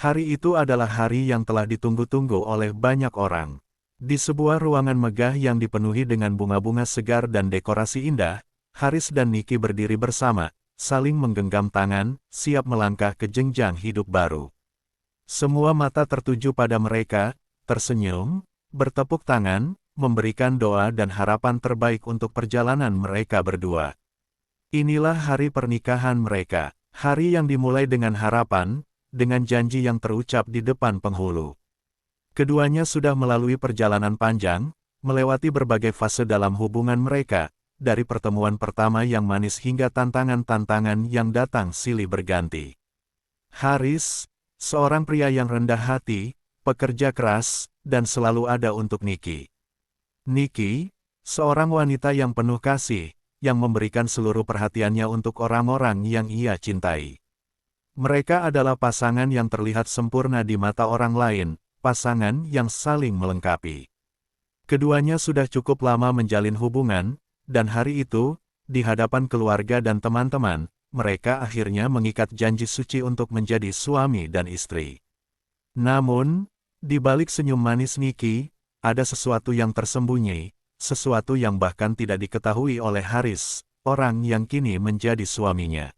Hari itu adalah hari yang telah ditunggu-tunggu oleh banyak orang. Di sebuah ruangan megah yang dipenuhi dengan bunga-bunga segar dan dekorasi indah, Haris dan Niki berdiri bersama, saling menggenggam tangan, siap melangkah ke jenjang hidup baru. Semua mata tertuju pada mereka, tersenyum, bertepuk tangan, memberikan doa dan harapan terbaik untuk perjalanan mereka berdua. Inilah hari pernikahan mereka, hari yang dimulai dengan harapan, dengan janji yang terucap di depan penghulu. Keduanya sudah melalui perjalanan panjang, melewati berbagai fase dalam hubungan mereka, dari pertemuan pertama yang manis hingga tantangan-tantangan yang datang silih berganti. Haris, seorang pria yang rendah hati, pekerja keras, dan selalu ada untuk Niki. Niki, seorang wanita yang penuh kasih, yang memberikan seluruh perhatiannya untuk orang-orang yang ia cintai. Mereka adalah pasangan yang terlihat sempurna di mata orang lain, pasangan yang saling melengkapi. Keduanya sudah cukup lama menjalin hubungan, dan hari itu, di hadapan keluarga dan teman-teman, mereka akhirnya mengikat janji suci untuk menjadi suami dan istri. Namun, di balik senyum manis Niki, ada sesuatu yang tersembunyi, sesuatu yang bahkan tidak diketahui oleh Haris, orang yang kini menjadi suaminya.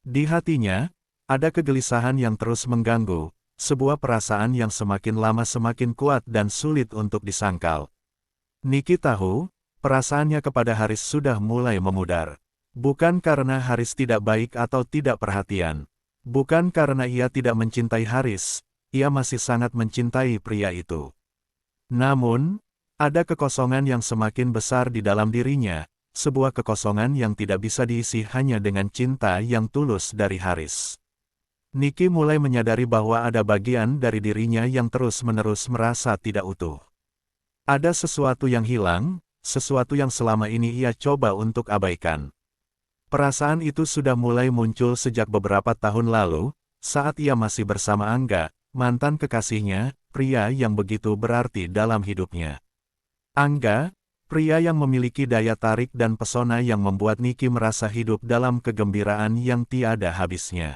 Di hatinya, ada kegelisahan yang terus mengganggu, sebuah perasaan yang semakin lama semakin kuat dan sulit untuk disangkal. Niki tahu, perasaannya kepada Haris sudah mulai memudar. Bukan karena Haris tidak baik atau tidak perhatian. Bukan karena ia tidak mencintai Haris, ia masih sangat mencintai pria itu. Namun, ada kekosongan yang semakin besar di dalam dirinya, sebuah kekosongan yang tidak bisa diisi hanya dengan cinta yang tulus dari Haris. Niki mulai menyadari bahwa ada bagian dari dirinya yang terus-menerus merasa tidak utuh. Ada sesuatu yang hilang, sesuatu yang selama ini ia coba untuk abaikan. Perasaan itu sudah mulai muncul sejak beberapa tahun lalu, saat ia masih bersama Angga, mantan kekasihnya, pria yang begitu berarti dalam hidupnya. Angga, pria yang memiliki daya tarik dan pesona yang membuat Niki merasa hidup dalam kegembiraan yang tiada habisnya.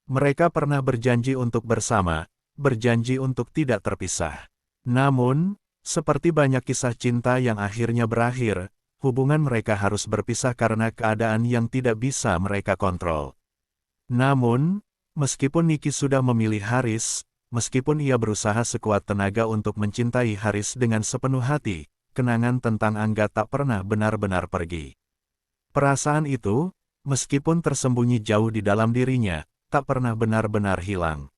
Mereka pernah berjanji untuk bersama, berjanji untuk tidak terpisah. Namun, seperti banyak kisah cinta yang akhirnya berakhir, hubungan mereka harus berpisah karena keadaan yang tidak bisa mereka kontrol. Namun, meskipun Niki sudah memilih Haris, meskipun ia berusaha sekuat tenaga untuk mencintai Haris dengan sepenuh hati, kenangan tentang Angga tak pernah benar-benar pergi. Perasaan itu, meskipun tersembunyi jauh di dalam dirinya, tak pernah benar-benar hilang.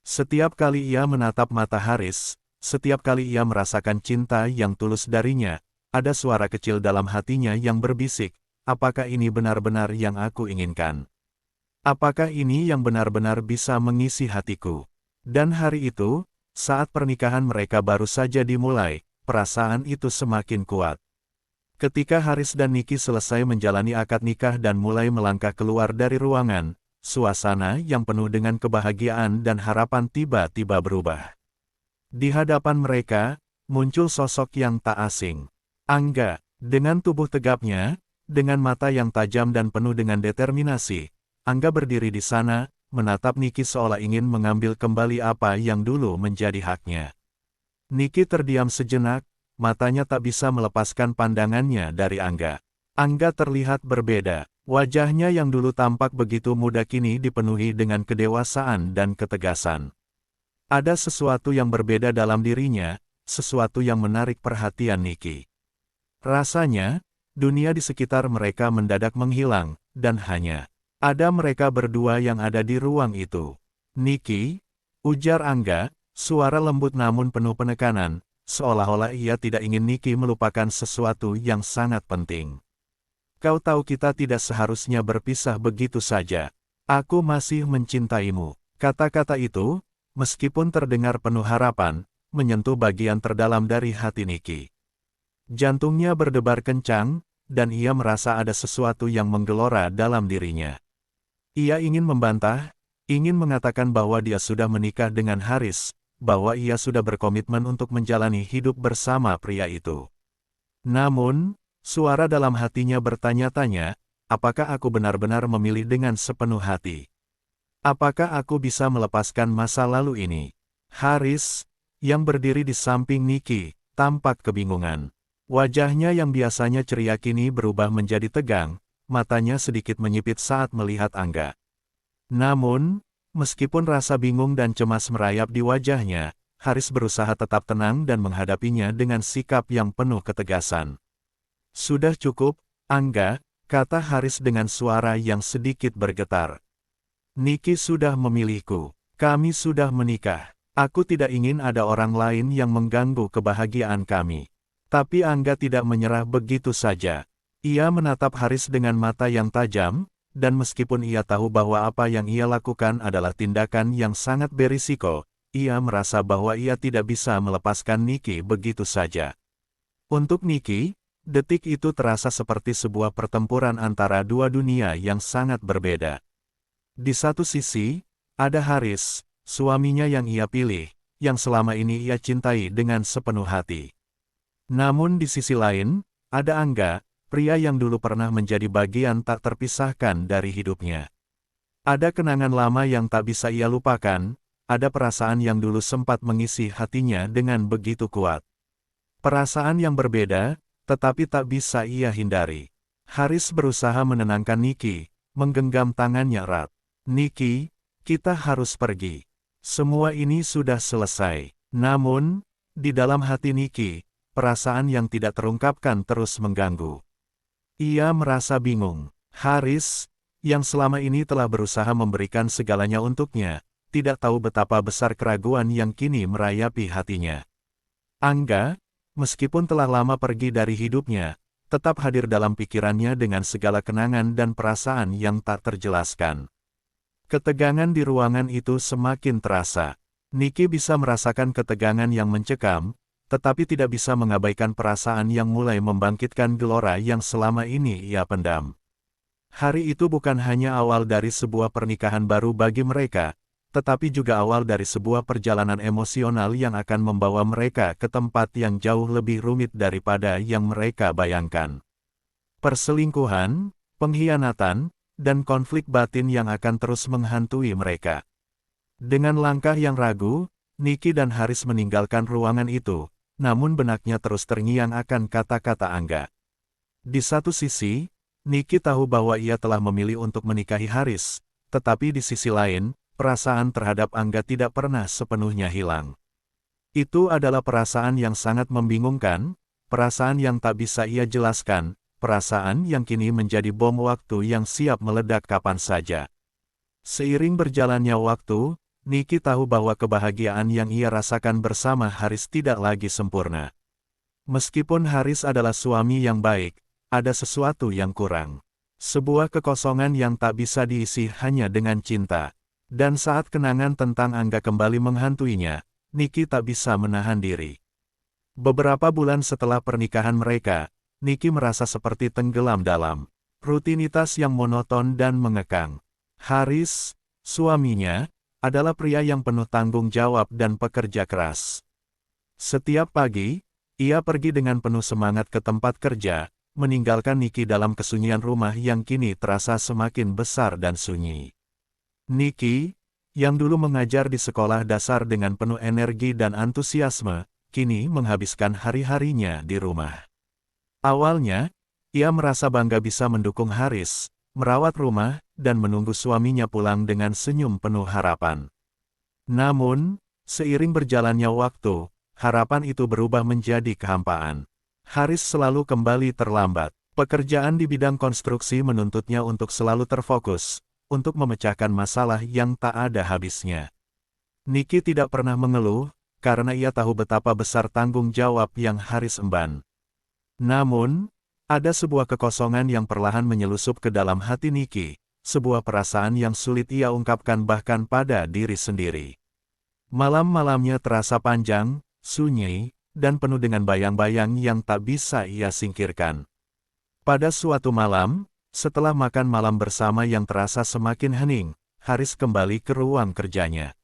Setiap kali ia menatap mata Haris, setiap kali ia merasakan cinta yang tulus darinya, ada suara kecil dalam hatinya yang berbisik, apakah ini benar-benar yang aku inginkan? Apakah ini yang benar-benar bisa mengisi hatiku? Dan hari itu, saat pernikahan mereka baru saja dimulai, perasaan itu semakin kuat. Ketika Haris dan Niki selesai menjalani akad nikah dan mulai melangkah keluar dari ruangan, suasana yang penuh dengan kebahagiaan dan harapan tiba-tiba berubah. Di hadapan mereka, muncul sosok yang tak asing. Angga, dengan tubuh tegapnya, dengan mata yang tajam dan penuh dengan determinasi, Angga berdiri di sana, menatap Niki seolah ingin mengambil kembali apa yang dulu menjadi haknya. Niki terdiam sejenak, matanya tak bisa melepaskan pandangannya dari Angga. Angga terlihat berbeda, wajahnya yang dulu tampak begitu muda kini dipenuhi dengan kedewasaan dan ketegasan. Ada sesuatu yang berbeda dalam dirinya, sesuatu yang menarik perhatian Niki. Rasanya, dunia di sekitar mereka mendadak menghilang, dan hanya ada mereka berdua yang ada di ruang itu. Niki, ujar Angga, suara lembut namun penuh penekanan, seolah-olah ia tidak ingin Niki melupakan sesuatu yang sangat penting. Kau tahu kita tidak seharusnya berpisah begitu saja. Aku masih mencintaimu. Kata-kata itu, meskipun terdengar penuh harapan, menyentuh bagian terdalam dari hati Niki. Jantungnya berdebar kencang, dan ia merasa ada sesuatu yang menggelora dalam dirinya. Ia ingin membantah, ingin mengatakan bahwa dia sudah menikah dengan Haris, bahwa ia sudah berkomitmen untuk menjalani hidup bersama pria itu. Namun, suara dalam hatinya bertanya-tanya, apakah aku benar-benar memilih dengan sepenuh hati? Apakah aku bisa melepaskan masa lalu ini? Haris, yang berdiri di samping Niki, tampak kebingungan. Wajahnya yang biasanya ceria kini berubah menjadi tegang, matanya sedikit menyipit saat melihat Angga. Namun, meskipun rasa bingung dan cemas merayap di wajahnya, Haris berusaha tetap tenang dan menghadapinya dengan sikap yang penuh ketegasan. Sudah cukup, Angga, kata Haris dengan suara yang sedikit bergetar. Niki sudah memilihku. Kami sudah menikah. Aku tidak ingin ada orang lain yang mengganggu kebahagiaan kami. Tapi Angga tidak menyerah begitu saja. Ia menatap Haris dengan mata yang tajam, dan meskipun ia tahu bahwa apa yang ia lakukan adalah tindakan yang sangat berisiko, ia merasa bahwa ia tidak bisa melepaskan Niki begitu saja. Untuk Niki, detik itu terasa seperti sebuah pertempuran antara dua dunia yang sangat berbeda. Di satu sisi, ada Haris, suaminya yang ia pilih, yang selama ini ia cintai dengan sepenuh hati. Namun di sisi lain, ada Angga, pria yang dulu pernah menjadi bagian tak terpisahkan dari hidupnya. Ada kenangan lama yang tak bisa ia lupakan, ada perasaan yang dulu sempat mengisi hatinya dengan begitu kuat. Perasaan yang berbeda, tetapi tak bisa ia hindari. Haris berusaha menenangkan Niki, menggenggam tangannya erat. Niki, kita harus pergi. Semua ini sudah selesai. Namun, di dalam hati Niki, perasaan yang tidak terungkapkan terus mengganggu. Ia merasa bingung. Haris, yang selama ini telah berusaha memberikan segalanya untuknya, tidak tahu betapa besar keraguan yang kini merayapi hatinya. Angga, meskipun telah lama pergi dari hidupnya, tetap hadir dalam pikirannya dengan segala kenangan dan perasaan yang tak terjelaskan. Ketegangan di ruangan itu semakin terasa. Niki bisa merasakan ketegangan yang mencekam, tetapi tidak bisa mengabaikan perasaan yang mulai membangkitkan gelora yang selama ini ia pendam. Hari itu bukan hanya awal dari sebuah pernikahan baru bagi mereka, tetapi juga awal dari sebuah perjalanan emosional yang akan membawa mereka ke tempat yang jauh lebih rumit daripada yang mereka bayangkan. Perselingkuhan, pengkhianatan, dan konflik batin yang akan terus menghantui mereka. Dengan langkah yang ragu, Niki dan Haris meninggalkan ruangan itu, namun benaknya terus terngiang akan kata-kata Angga. Di satu sisi, Niki tahu bahwa ia telah memilih untuk menikahi Haris, tetapi di sisi lain, perasaan terhadap Angga tidak pernah sepenuhnya hilang. Itu adalah perasaan yang sangat membingungkan, perasaan yang tak bisa ia jelaskan, perasaan yang kini menjadi bom waktu yang siap meledak kapan saja. Seiring berjalannya waktu, Niki tahu bahwa kebahagiaan yang ia rasakan bersama Haris tidak lagi sempurna. Meskipun Haris adalah suami yang baik, ada sesuatu yang kurang. Sebuah kekosongan yang tak bisa diisi hanya dengan cinta. Dan saat kenangan tentang Angga kembali menghantuinya, Niki tak bisa menahan diri. Beberapa bulan setelah pernikahan mereka, Niki merasa seperti tenggelam dalam rutinitas yang monoton dan mengekang. Haris, suaminya, adalah pria yang penuh tanggung jawab dan pekerja keras. Setiap pagi, ia pergi dengan penuh semangat ke tempat kerja, meninggalkan Niki dalam kesunyian rumah yang kini terasa semakin besar dan sunyi. Niki, yang dulu mengajar di sekolah dasar dengan penuh energi dan antusiasme, kini menghabiskan hari-harinya di rumah. Awalnya, ia merasa bangga bisa mendukung Haris, merawat rumah, dan menunggu suaminya pulang dengan senyum penuh harapan. Namun, seiring berjalannya waktu, harapan itu berubah menjadi kehampaan. Haris selalu kembali terlambat. Pekerjaan di bidang konstruksi menuntutnya untuk selalu terfokus, untuk memecahkan masalah yang tak ada habisnya. Niki tidak pernah mengeluh, karena ia tahu betapa besar tanggung jawab yang Haris emban. Namun, ada sebuah kekosongan yang perlahan menyelusup ke dalam hati Niki, sebuah perasaan yang sulit ia ungkapkan bahkan pada diri sendiri. Malam-malamnya terasa panjang, sunyi, dan penuh dengan bayang-bayang yang tak bisa ia singkirkan. Pada suatu malam, setelah makan malam bersama yang terasa semakin hening, Haris kembali ke ruang kerjanya.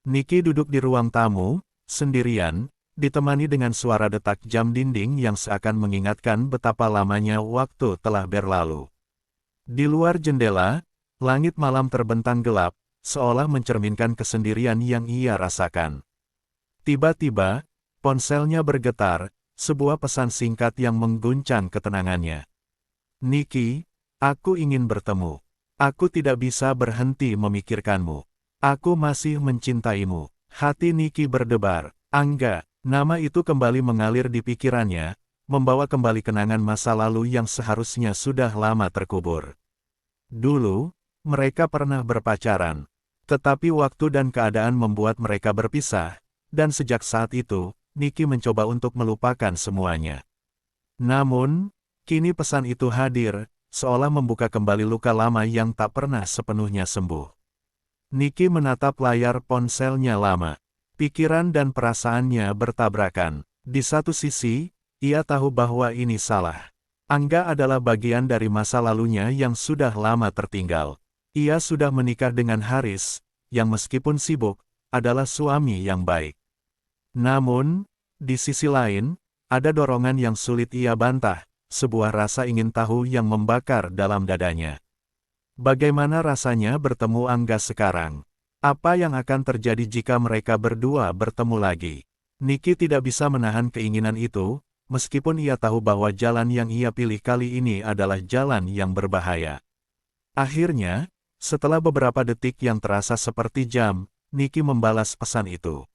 Niki duduk di ruang tamu, sendirian, ditemani dengan suara detak jam dinding yang seakan mengingatkan betapa lamanya waktu telah berlalu. Di luar jendela, langit malam terbentang gelap, seolah mencerminkan kesendirian yang ia rasakan. Tiba-tiba, ponselnya bergetar, sebuah pesan singkat yang mengguncang ketenangannya. Nikki, aku ingin bertemu. Aku tidak bisa berhenti memikirkanmu. Aku masih mencintaimu. Hati Nikki berdebar. Angga, nama itu kembali mengalir di pikirannya, membawa kembali kenangan masa lalu yang seharusnya sudah lama terkubur. Dulu, mereka pernah berpacaran. Tetapi waktu dan keadaan membuat mereka berpisah, dan sejak saat itu, Nikki mencoba untuk melupakan semuanya. Namun, kini pesan itu hadir, seolah membuka kembali luka lama yang tak pernah sepenuhnya sembuh. Nikki menatap layar ponselnya lama. Pikiran dan perasaannya bertabrakan. Di satu sisi, ia tahu bahwa ini salah. Angga adalah bagian dari masa lalunya yang sudah lama tertinggal. Ia sudah menikah dengan Haris, yang meskipun sibuk, adalah suami yang baik. Namun, di sisi lain, ada dorongan yang sulit ia bantah, sebuah rasa ingin tahu yang membakar dalam dadanya. Bagaimana rasanya bertemu Angga sekarang? Apa yang akan terjadi jika mereka berdua bertemu lagi? Nikki tidak bisa menahan keinginan itu, meskipun ia tahu bahwa jalan yang ia pilih kali ini adalah jalan yang berbahaya. Akhirnya, setelah beberapa detik yang terasa seperti jam, Nikki membalas pesan itu.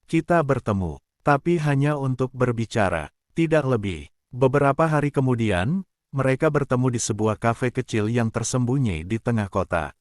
Kita bertemu, tapi hanya untuk berbicara, tidak lebih. Beberapa hari kemudian, mereka bertemu di sebuah kafe kecil yang tersembunyi di tengah kota.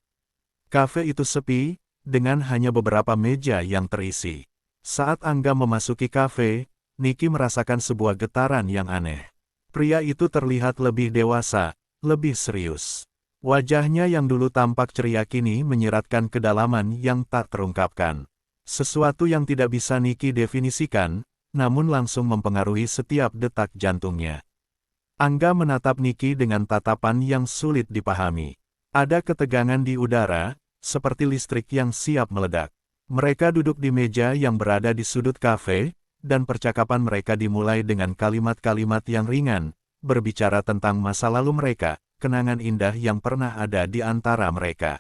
Kafe itu sepi, dengan hanya beberapa meja yang terisi. Saat Angga memasuki kafe, Nikki merasakan sebuah getaran yang aneh. Pria itu terlihat lebih dewasa, lebih serius. Wajahnya yang dulu tampak ceria kini menyiratkan kedalaman yang tak terungkapkan. Sesuatu yang tidak bisa Nikki definisikan, namun langsung mempengaruhi setiap detak jantungnya. Angga menatap Nikki dengan tatapan yang sulit dipahami. Ada ketegangan di udara, seperti listrik yang siap meledak. Mereka duduk di meja yang berada di sudut kafe, dan percakapan mereka dimulai dengan kalimat-kalimat yang ringan, berbicara tentang masa lalu mereka, kenangan indah yang pernah ada di antara mereka.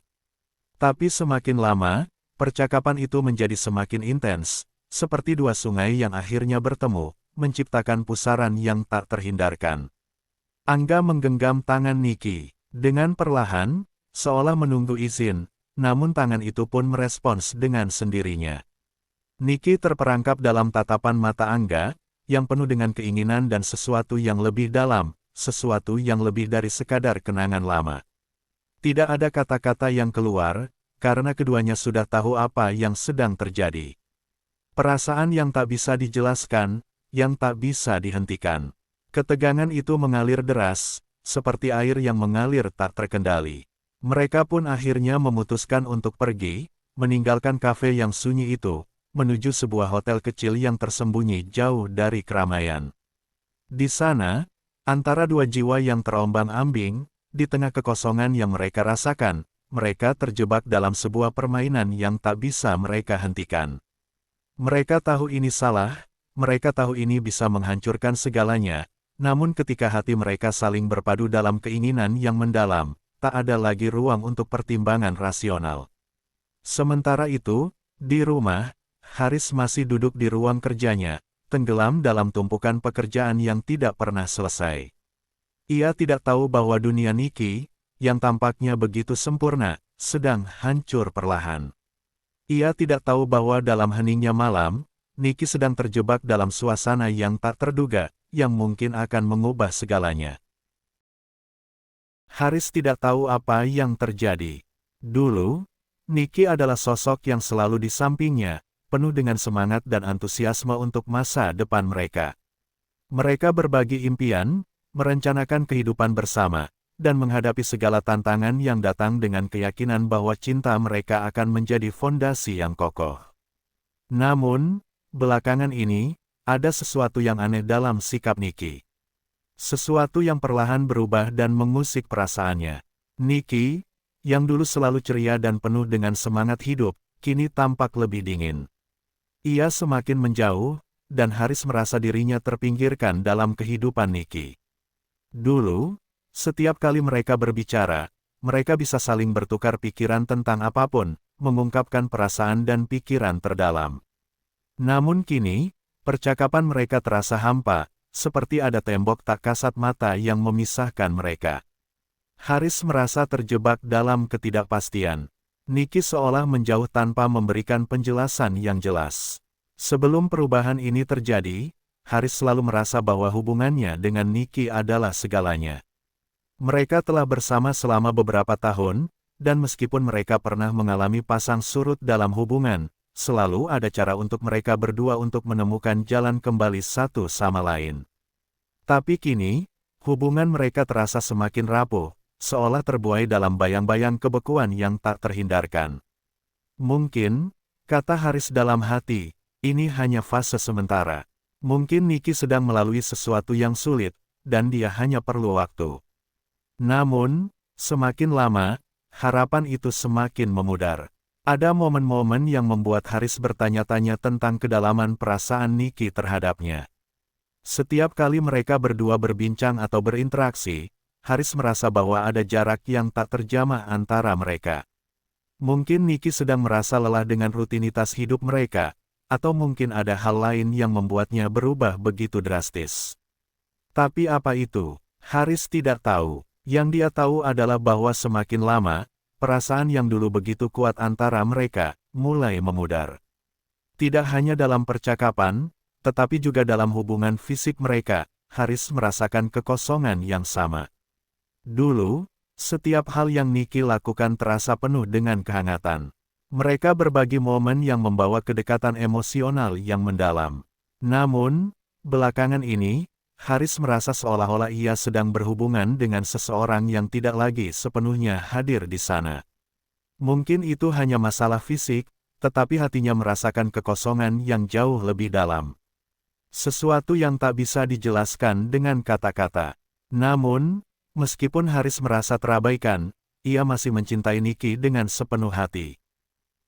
Tapi semakin lama, percakapan itu menjadi semakin intens, seperti dua sungai yang akhirnya bertemu, menciptakan pusaran yang tak terhindarkan. Angga menggenggam tangan Nikki. Dengan perlahan, seolah menunggu izin, namun tangan itu pun merespons dengan sendirinya. Nikki terperangkap dalam tatapan mata Angga, yang penuh dengan keinginan dan sesuatu yang lebih dalam, sesuatu yang lebih dari sekadar kenangan lama. Tidak ada kata-kata yang keluar, karena keduanya sudah tahu apa yang sedang terjadi. Perasaan yang tak bisa dijelaskan, yang tak bisa dihentikan. Ketegangan itu mengalir deras, seperti air yang mengalir tak terkendali. Mereka pun akhirnya memutuskan untuk pergi, meninggalkan kafe yang sunyi itu, menuju sebuah hotel kecil yang tersembunyi jauh dari keramaian. Di sana, antara dua jiwa yang terombang-ambing, di tengah kekosongan yang mereka rasakan, mereka terjebak dalam sebuah permainan yang tak bisa mereka hentikan. Mereka tahu ini salah, mereka tahu ini bisa menghancurkan segalanya, namun ketika hati mereka saling berpadu dalam keinginan yang mendalam, tak ada lagi ruang untuk pertimbangan rasional. Sementara itu, di rumah, Haris masih duduk di ruang kerjanya, tenggelam dalam tumpukan pekerjaan yang tidak pernah selesai. Ia tidak tahu bahwa dunia Nikki, yang tampaknya begitu sempurna, sedang hancur perlahan. Ia tidak tahu bahwa dalam heningnya malam, Nikki sedang terjebak dalam suasana yang tak terduga, yang mungkin akan mengubah segalanya. Haris tidak tahu apa yang terjadi. Dulu, Nikki adalah sosok yang selalu di sampingnya, penuh dengan semangat dan antusiasme untuk masa depan mereka. Mereka berbagi impian, merencanakan kehidupan bersama, dan menghadapi segala tantangan yang datang dengan keyakinan bahwa cinta mereka akan menjadi fondasi yang kokoh. Namun, belakangan ini, ada sesuatu yang aneh dalam sikap Nikki. Sesuatu yang perlahan berubah dan mengusik perasaannya. Nikki, yang dulu selalu ceria dan penuh dengan semangat hidup, kini tampak lebih dingin. Ia semakin menjauh, dan Haris merasa dirinya terpinggirkan dalam kehidupan Nikki. Dulu, setiap kali mereka berbicara, mereka bisa saling bertukar pikiran tentang apapun, mengungkapkan perasaan dan pikiran terdalam. Namun kini, percakapan mereka terasa hampa, seperti ada tembok tak kasat mata yang memisahkan mereka. Haris merasa terjebak dalam ketidakpastian. Nicky seolah menjauh tanpa memberikan penjelasan yang jelas. Sebelum perubahan ini terjadi, Haris selalu merasa bahwa hubungannya dengan Nicky adalah segalanya. Mereka telah bersama selama beberapa tahun, dan meskipun mereka pernah mengalami pasang surut dalam hubungan, selalu ada cara untuk mereka berdua untuk menemukan jalan kembali satu sama lain. Tapi kini, hubungan mereka terasa semakin rapuh, seolah terbuai dalam bayang-bayang kebekuan yang tak terhindarkan. Mungkin, kata Haris dalam hati, ini hanya fase sementara. Mungkin Nicky sedang melalui sesuatu yang sulit, dan dia hanya perlu waktu. Namun, semakin lama, harapan itu semakin memudar. Ada momen-momen yang membuat Haris bertanya-tanya tentang kedalaman perasaan Nicky terhadapnya. Setiap kali mereka berdua berbincang atau berinteraksi, Haris merasa bahwa ada jarak yang tak terjamah antara mereka. Mungkin Nicky sedang merasa lelah dengan rutinitas hidup mereka, atau mungkin ada hal lain yang membuatnya berubah begitu drastis. Tapi apa itu? Haris tidak tahu. Yang dia tahu adalah bahwa semakin lama, perasaan yang dulu begitu kuat antara mereka, mulai memudar. Tidak hanya dalam percakapan, tetapi juga dalam hubungan fisik mereka, Haris merasakan kekosongan yang sama. Dulu, setiap hal yang Nicky lakukan terasa penuh dengan kehangatan. Mereka berbagi momen yang membawa kedekatan emosional yang mendalam. Namun, belakangan ini, Haris merasa seolah-olah ia sedang berhubungan dengan seseorang yang tidak lagi sepenuhnya hadir di sana. Mungkin itu hanya masalah fisik, tetapi hatinya merasakan kekosongan yang jauh lebih dalam. Sesuatu yang tak bisa dijelaskan dengan kata-kata. Namun, meskipun Haris merasa terabaikan, ia masih mencintai Nicky dengan sepenuh hati.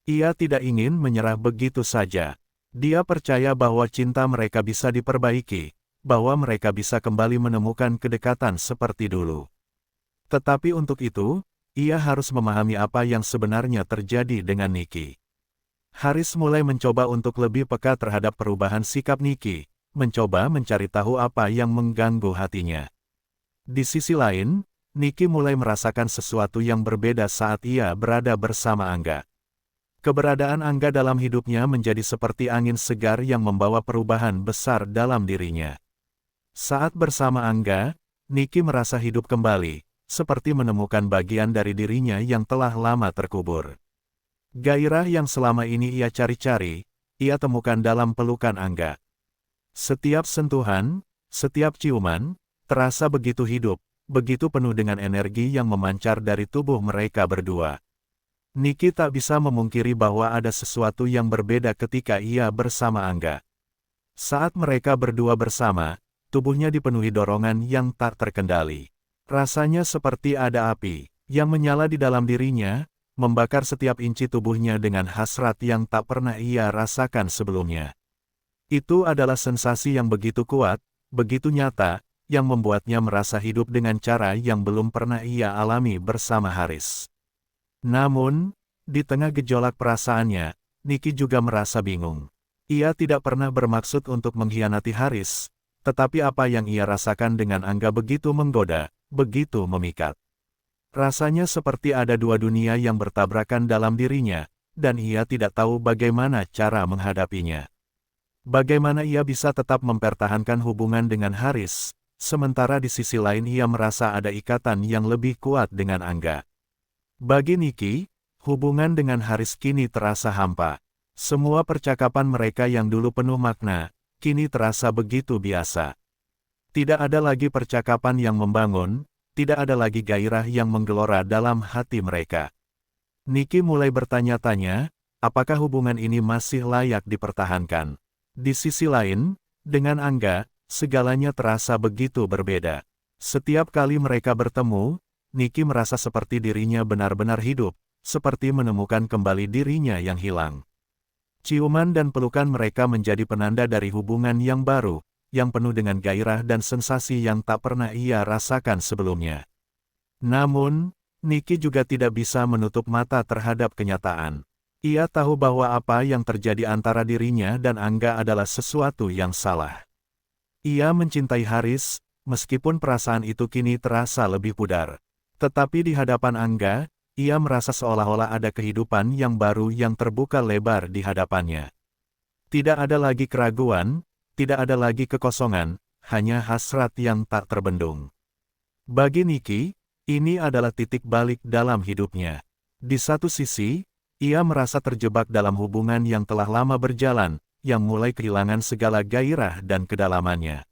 Ia tidak ingin menyerah begitu saja. Dia percaya bahwa cinta mereka bisa diperbaiki, bahwa mereka bisa kembali menemukan kedekatan seperti dulu. Tetapi untuk itu, ia harus memahami apa yang sebenarnya terjadi dengan Nicky. Haris mulai mencoba untuk lebih peka terhadap perubahan sikap Nicky, mencoba mencari tahu apa yang mengganggu hatinya. Di sisi lain, Nicky mulai merasakan sesuatu yang berbeda saat ia berada bersama Angga. Keberadaan Angga dalam hidupnya menjadi seperti angin segar yang membawa perubahan besar dalam dirinya. Saat bersama Angga, Nicky merasa hidup kembali, seperti menemukan bagian dari dirinya yang telah lama terkubur. Gairah yang selama ini ia cari-cari, ia temukan dalam pelukan Angga. Setiap sentuhan, setiap ciuman, terasa begitu hidup, begitu penuh dengan energi yang memancar dari tubuh mereka berdua. Nicky tak bisa memungkiri bahwa ada sesuatu yang berbeda ketika ia bersama Angga. Saat mereka berdua bersama, tubuhnya dipenuhi dorongan yang tak terkendali. Rasanya seperti ada api yang menyala di dalam dirinya, membakar setiap inci tubuhnya dengan hasrat yang tak pernah ia rasakan sebelumnya. Itu adalah sensasi yang begitu kuat, begitu nyata, yang membuatnya merasa hidup dengan cara yang belum pernah ia alami bersama Haris. Namun, di tengah gejolak perasaannya, Nicky juga merasa bingung. Ia tidak pernah bermaksud untuk mengkhianati Haris, tetapi apa yang ia rasakan dengan Angga begitu menggoda, begitu memikat. Rasanya seperti ada dua dunia yang bertabrakan dalam dirinya, dan ia tidak tahu bagaimana cara menghadapinya. Bagaimana ia bisa tetap mempertahankan hubungan dengan Haris, sementara di sisi lain ia merasa ada ikatan yang lebih kuat dengan Angga. Bagi Nicky, hubungan dengan Haris kini terasa hampa. Semua percakapan mereka yang dulu penuh makna, kini terasa begitu biasa. Tidak ada lagi percakapan yang membangun, tidak ada lagi gairah yang menggelora dalam hati mereka. Nicky mulai bertanya-tanya, apakah hubungan ini masih layak dipertahankan. Di sisi lain, dengan Angga, segalanya terasa begitu berbeda. Setiap kali mereka bertemu, Nicky merasa seperti dirinya benar-benar hidup, seperti menemukan kembali dirinya yang hilang. Ciuman dan pelukan mereka menjadi penanda dari hubungan yang baru, yang penuh dengan gairah dan sensasi yang tak pernah ia rasakan sebelumnya. Namun, Niki juga tidak bisa menutup mata terhadap kenyataan. Ia tahu bahwa apa yang terjadi antara dirinya dan Angga adalah sesuatu yang salah. Ia mencintai Haris, meskipun perasaan itu kini terasa lebih pudar. Tetapi di hadapan Angga, ia merasa seolah-olah ada kehidupan yang baru yang terbuka lebar di hadapannya. Tidak ada lagi keraguan, tidak ada lagi kekosongan, hanya hasrat yang tak terbendung. Bagi Niki, ini adalah titik balik dalam hidupnya. Di satu sisi, ia merasa terjebak dalam hubungan yang telah lama berjalan, yang mulai kehilangan segala gairah dan kedalamannya.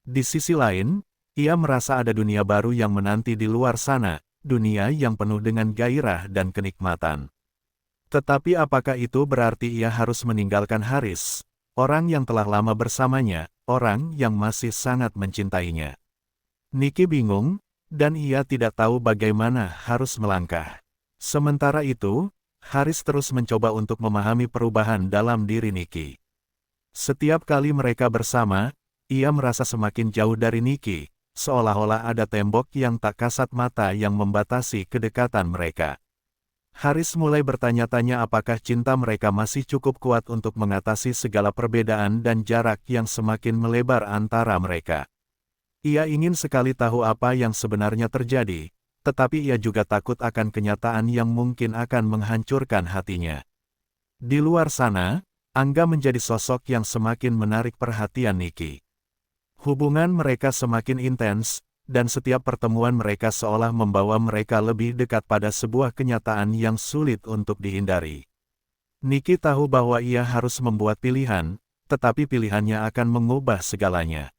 Di sisi lain, ia merasa ada dunia baru yang menanti di luar sana, dunia yang penuh dengan gairah dan kenikmatan. Tetapi apakah itu berarti ia harus meninggalkan Haris, orang yang telah lama bersamanya, orang yang masih sangat mencintainya? Niki bingung, dan ia tidak tahu bagaimana harus melangkah. Sementara itu, Haris terus mencoba untuk memahami perubahan dalam diri Niki. Setiap kali mereka bersama, ia merasa semakin jauh dari Niki, seolah-olah ada tembok yang tak kasat mata yang membatasi kedekatan mereka. Haris mulai bertanya-tanya apakah cinta mereka masih cukup kuat untuk mengatasi segala perbedaan dan jarak yang semakin melebar antara mereka. Ia ingin sekali tahu apa yang sebenarnya terjadi, tetapi ia juga takut akan kenyataan yang mungkin akan menghancurkan hatinya. Di luar sana, Angga menjadi sosok yang semakin menarik perhatian Niki. Hubungan mereka semakin intens, dan setiap pertemuan mereka seolah membawa mereka lebih dekat pada sebuah kenyataan yang sulit untuk dihindari. Niki tahu bahwa ia harus membuat pilihan, tetapi pilihannya akan mengubah segalanya.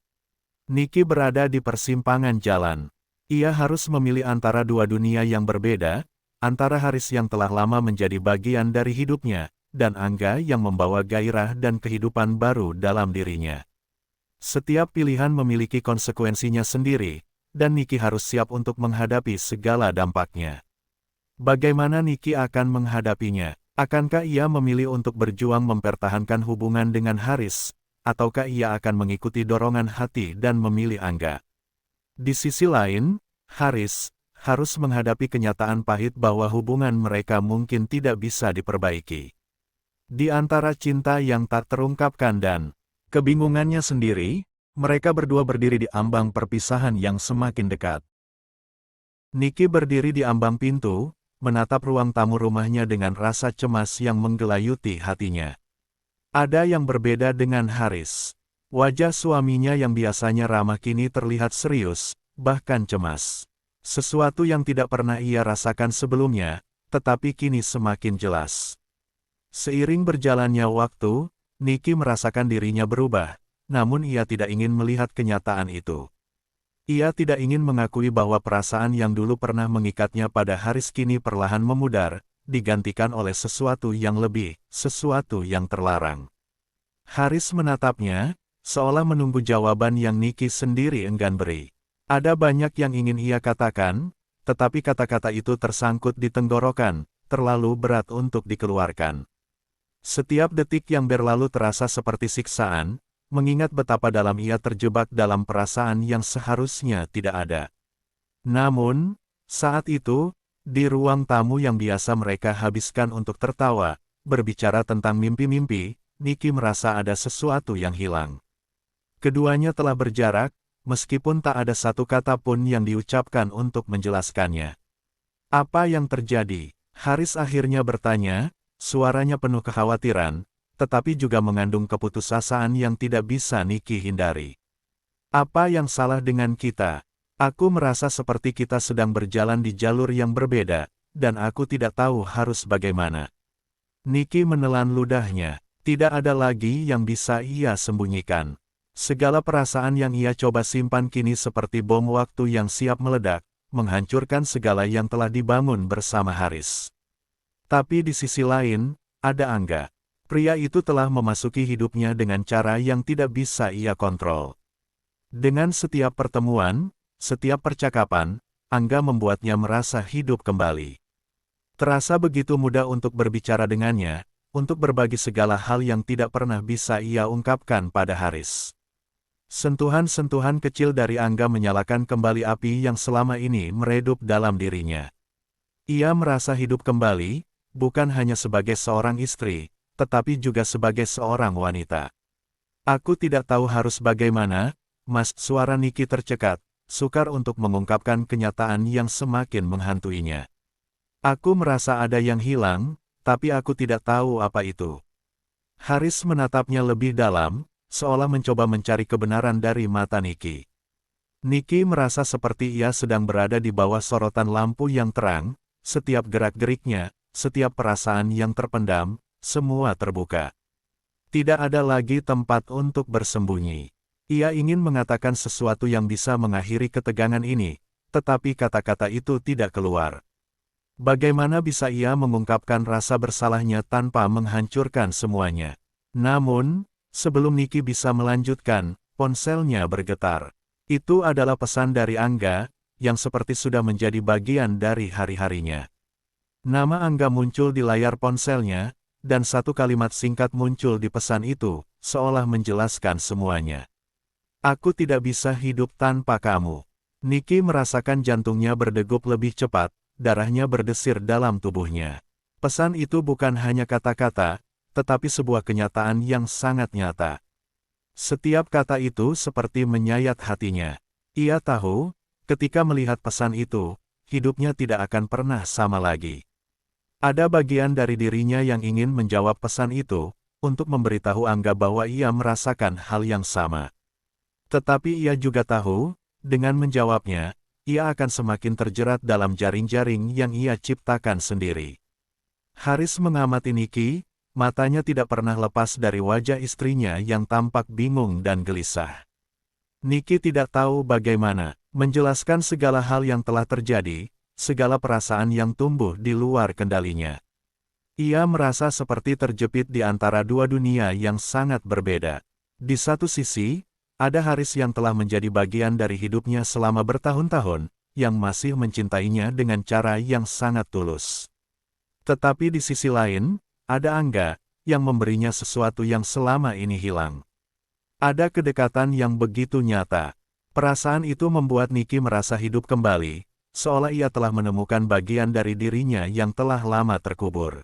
Niki berada di persimpangan jalan. Ia harus memilih antara dua dunia yang berbeda, antara Haris yang telah lama menjadi bagian dari hidupnya, dan Angga yang membawa gairah dan kehidupan baru dalam dirinya. Setiap pilihan memiliki konsekuensinya sendiri, dan Niki harus siap untuk menghadapi segala dampaknya. Bagaimana Niki akan menghadapinya? Akankah ia memilih untuk berjuang mempertahankan hubungan dengan Haris, ataukah ia akan mengikuti dorongan hati dan memilih Angga? Di sisi lain, Haris harus menghadapi kenyataan pahit bahwa hubungan mereka mungkin tidak bisa diperbaiki. Di antara cinta yang tak terungkapkan dan kebingungannya sendiri, mereka berdua berdiri di ambang perpisahan yang semakin dekat. Niki berdiri di ambang pintu, menatap ruang tamu rumahnya dengan rasa cemas yang menggelayuti hatinya. Ada yang berbeda dengan Haris. Wajah suaminya yang biasanya ramah kini terlihat serius, bahkan cemas. Sesuatu yang tidak pernah ia rasakan sebelumnya, tetapi kini semakin jelas. Seiring berjalannya waktu, Niki merasakan dirinya berubah, namun ia tidak ingin melihat kenyataan itu. Ia tidak ingin mengakui bahwa perasaan yang dulu pernah mengikatnya pada Haris kini perlahan memudar, digantikan oleh sesuatu yang lebih, sesuatu yang terlarang. Haris menatapnya, seolah menunggu jawaban yang Niki sendiri enggan beri. Ada banyak yang ingin ia katakan, tetapi kata-kata itu tersangkut di tenggorokan, terlalu berat untuk dikeluarkan. Setiap detik yang berlalu terasa seperti siksaan, mengingat betapa dalam ia terjebak dalam perasaan yang seharusnya tidak ada. Namun, saat itu, di ruang tamu yang biasa mereka habiskan untuk tertawa, berbicara tentang mimpi-mimpi, Niki merasa ada sesuatu yang hilang. Keduanya telah berjarak, meskipun tak ada satu kata pun yang diucapkan untuk menjelaskannya. Apa yang terjadi? Haris akhirnya bertanya, suaranya penuh kekhawatiran, tetapi juga mengandung keputusasaan yang tidak bisa Niki hindari. Apa yang salah dengan kita? Aku merasa seperti kita sedang berjalan di jalur yang berbeda, dan aku tidak tahu harus bagaimana. Niki menelan ludahnya. Tidak ada lagi yang bisa ia sembunyikan. Segala perasaan yang ia coba simpan kini seperti bom waktu yang siap meledak, menghancurkan segala yang telah dibangun bersama Haris. Tapi di sisi lain, ada Angga. Pria itu telah memasuki hidupnya dengan cara yang tidak bisa ia kontrol. Dengan setiap pertemuan, setiap percakapan, Angga membuatnya merasa hidup kembali. Terasa begitu mudah untuk berbicara dengannya, untuk berbagi segala hal yang tidak pernah bisa ia ungkapkan pada Haris. Sentuhan-sentuhan kecil dari Angga menyalakan kembali api yang selama ini meredup dalam dirinya. Ia merasa hidup kembali, bukan hanya sebagai seorang istri, tetapi juga sebagai seorang wanita. Aku tidak tahu harus bagaimana, Mas. Suara Niki tercekat, sukar untuk mengungkapkan kenyataan yang semakin menghantuinya. Aku merasa ada yang hilang, tapi aku tidak tahu apa itu. Haris menatapnya lebih dalam, seolah mencoba mencari kebenaran dari mata Niki. Niki merasa seperti ia sedang berada di bawah sorotan lampu yang terang, setiap gerak-geriknya, setiap perasaan yang terpendam, semua terbuka. Tidak ada lagi tempat untuk bersembunyi. Ia ingin mengatakan sesuatu yang bisa mengakhiri ketegangan ini, tetapi kata-kata itu tidak keluar. Bagaimana bisa ia mengungkapkan rasa bersalahnya tanpa menghancurkan semuanya? Namun, sebelum Niki bisa melanjutkan, ponselnya bergetar. Itu adalah pesan dari Angga, yang seperti sudah menjadi bagian dari hari-harinya. Nama Angga muncul di layar ponselnya, dan satu kalimat singkat muncul di pesan itu, seolah menjelaskan semuanya. Aku tidak bisa hidup tanpa kamu. Niki merasakan jantungnya berdegup lebih cepat, darahnya berdesir dalam tubuhnya. Pesan itu bukan hanya kata-kata, tetapi sebuah kenyataan yang sangat nyata. Setiap kata itu seperti menyayat hatinya. Ia tahu, ketika melihat pesan itu, hidupnya tidak akan pernah sama lagi. Ada bagian dari dirinya yang ingin menjawab pesan itu, untuk memberitahu Angga bahwa ia merasakan hal yang sama. Tetapi ia juga tahu, dengan menjawabnya, ia akan semakin terjerat dalam jaring-jaring yang ia ciptakan sendiri. Haris mengamati Niki, matanya tidak pernah lepas dari wajah istrinya yang tampak bingung dan gelisah. Niki tidak tahu bagaimana menjelaskan segala hal yang telah terjadi, segala perasaan yang tumbuh di luar kendalinya. Ia merasa seperti terjepit di antara dua dunia yang sangat berbeda. Di satu sisi, ada Haris yang telah menjadi bagian dari hidupnya selama bertahun-tahun, yang masih mencintainya dengan cara yang sangat tulus. Tetapi di sisi lain, ada Angga, yang memberinya sesuatu yang selama ini hilang. Ada kedekatan yang begitu nyata. Perasaan itu membuat Niki merasa hidup kembali, seolah ia telah menemukan bagian dari dirinya yang telah lama terkubur.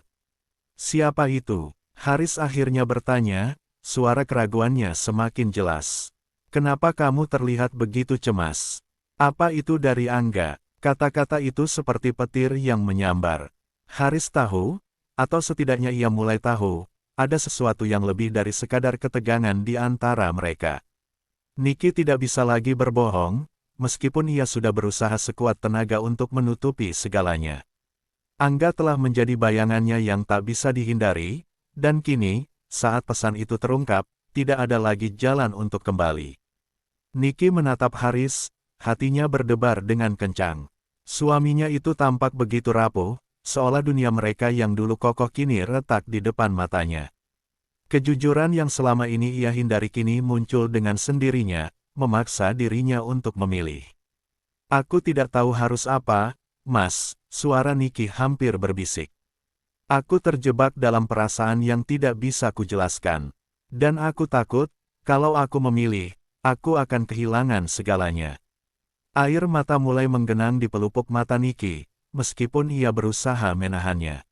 Siapa itu? Haris akhirnya bertanya, suara keraguannya semakin jelas. Kenapa kamu terlihat begitu cemas? Apa itu dari Angga? Kata-kata itu seperti petir yang menyambar. Haris tahu, atau setidaknya ia mulai tahu, ada sesuatu yang lebih dari sekadar ketegangan di antara mereka. Niki tidak bisa lagi berbohong, meskipun ia sudah berusaha sekuat tenaga untuk menutupi segalanya. Angga telah menjadi bayangannya yang tak bisa dihindari, dan kini, saat pesan itu terungkap, tidak ada lagi jalan untuk kembali. Niki menatap Haris, hatinya berdebar dengan kencang. Suaminya itu tampak begitu rapuh, seolah dunia mereka yang dulu kokoh kini retak di depan matanya. Kejujuran yang selama ini ia hindari kini muncul dengan sendirinya, memaksa dirinya untuk memilih. Aku tidak tahu harus apa, Mas, suara Niki hampir berbisik. Aku terjebak dalam perasaan yang tidak bisa kujelaskan. Dan aku takut, kalau aku memilih, aku akan kehilangan segalanya. Air mata mulai menggenang di pelupuk mata Niki, meskipun ia berusaha menahannya.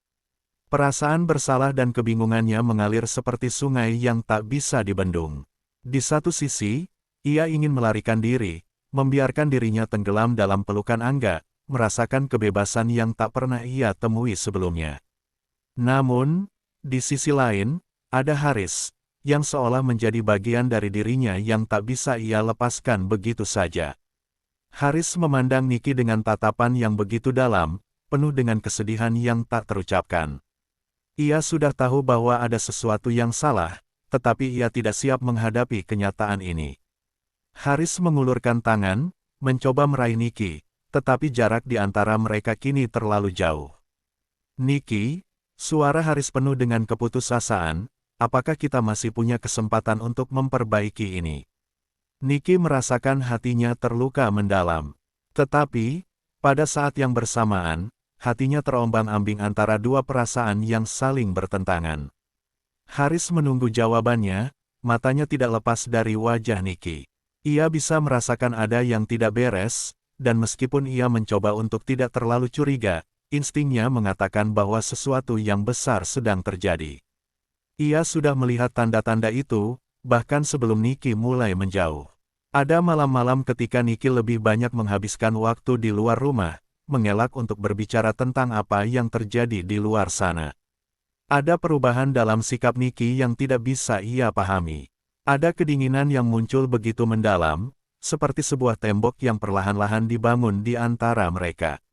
Perasaan bersalah dan kebingungannya mengalir seperti sungai yang tak bisa dibendung. Di satu sisi, ia ingin melarikan diri, membiarkan dirinya tenggelam dalam pelukan Angga, merasakan kebebasan yang tak pernah ia temui sebelumnya. Namun, di sisi lain, ada Haris, yang seolah menjadi bagian dari dirinya yang tak bisa ia lepaskan begitu saja. Haris memandang Niki dengan tatapan yang begitu dalam, penuh dengan kesedihan yang tak terucapkan. Ia sudah tahu bahwa ada sesuatu yang salah, tetapi ia tidak siap menghadapi kenyataan ini. Haris mengulurkan tangan, mencoba meraih Niki, tetapi jarak di antara mereka kini terlalu jauh. Niki, suara Haris penuh dengan keputusasaan, apakah kita masih punya kesempatan untuk memperbaiki ini? Niki merasakan hatinya terluka mendalam. Tetapi, pada saat yang bersamaan, hatinya terombang-ambing antara dua perasaan yang saling bertentangan. Haris menunggu jawabannya, matanya tidak lepas dari wajah Niki. Ia bisa merasakan ada yang tidak beres, dan meskipun ia mencoba untuk tidak terlalu curiga, instingnya mengatakan bahwa sesuatu yang besar sedang terjadi. Ia sudah melihat tanda-tanda itu, bahkan sebelum Nicky mulai menjauh. Ada malam-malam ketika Nicky lebih banyak menghabiskan waktu di luar rumah, mengelak untuk berbicara tentang apa yang terjadi di luar sana. Ada perubahan dalam sikap Nicky yang tidak bisa ia pahami. Ada kedinginan yang muncul begitu mendalam, seperti sebuah tembok yang perlahan-lahan dibangun di antara mereka.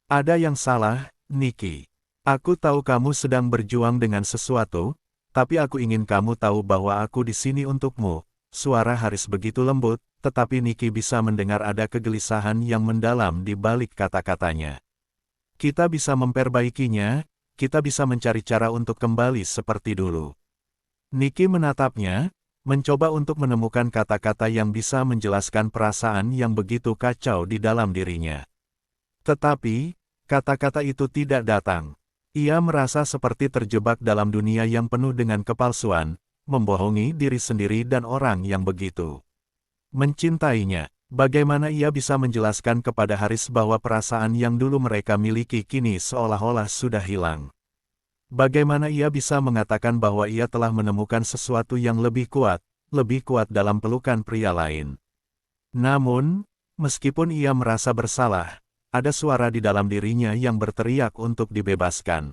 Ada yang salah, Nicky. Aku tahu kamu sedang berjuang dengan sesuatu, tapi aku ingin kamu tahu bahwa aku di sini untukmu. Suara Haris begitu lembut, tetapi Nicky bisa mendengar ada kegelisahan yang mendalam di balik kata-katanya. Kita bisa memperbaikinya, kita bisa mencari cara untuk kembali seperti dulu. Nicky menatapnya, mencoba untuk menemukan kata-kata yang bisa menjelaskan perasaan yang begitu kacau di dalam dirinya. Tetapi, kata-kata itu tidak datang. Ia merasa seperti terjebak dalam dunia yang penuh dengan kepalsuan, membohongi diri sendiri dan orang yang begitu mencintainya. Bagaimana ia bisa menjelaskan kepada Haris bahwa perasaan yang dulu mereka miliki kini seolah-olah sudah hilang? Bagaimana ia bisa mengatakan bahwa ia telah menemukan sesuatu yang lebih kuat dalam pelukan pria lain? Namun, meskipun ia merasa bersalah, ada suara di dalam dirinya yang berteriak untuk dibebaskan.